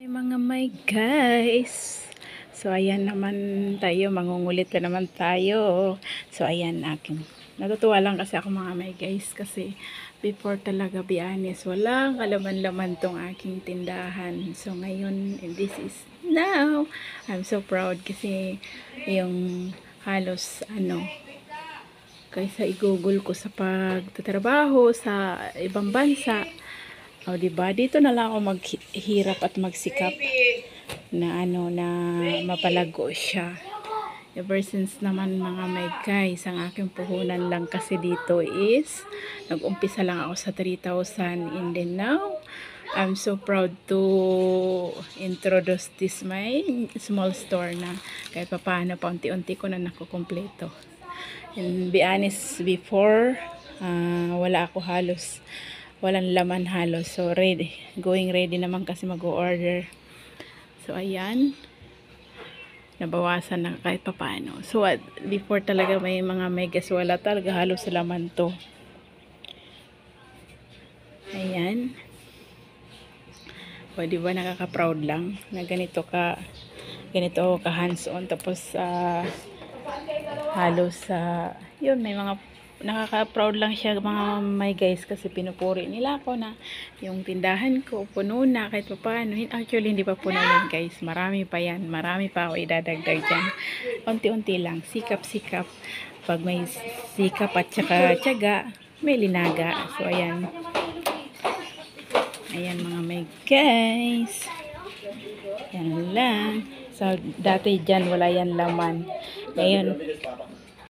Mga may guys, so ayan naman tayo, mangungulit na naman tayo. So ayan, natutuwa lang kasi ako mga may guys, kasi before talaga, be honest, walang kalaman-laman tong aking tindahan. So ngayon, and this is now, I'm so proud kasi yung halos kaysa i-google ko sa pagtatrabaho sa ibang bansa. O, diba? Dito na lang ako maghirap at magsikap na na mapalago siya. Ever since naman mga may guys, ang aking puhunan lang kasi dito is nag-umpisa lang ako sa 3,000, and then now I'm so proud to introduce this my small store na kahit papaano pa unti-unti ko na nakukumpleto. And be honest, before wala ako walang laman halos. So ready naman kasi mag-order. So ayan, nabawasan na kahit papaano. So before talaga may mga megas, wala talaga halos laman to. Ayan. O diba, nakaka-proud lang na ganito ka hands on, tapos halos yun, may mga nakaka-proud lang siya mga may guys, kasi pinupuri nila ako na yung tindahan ko puno na kahit paano. Actually hindi pa puno yan guys, marami pa yan, marami pa ako idadagdag dyan. Unti-unti lang, sikap-sikap. Pag may sikap at saka tiyaga, may linaga. So ayan mga may guys, yan lang. So dati dyan wala yan laman, ngayon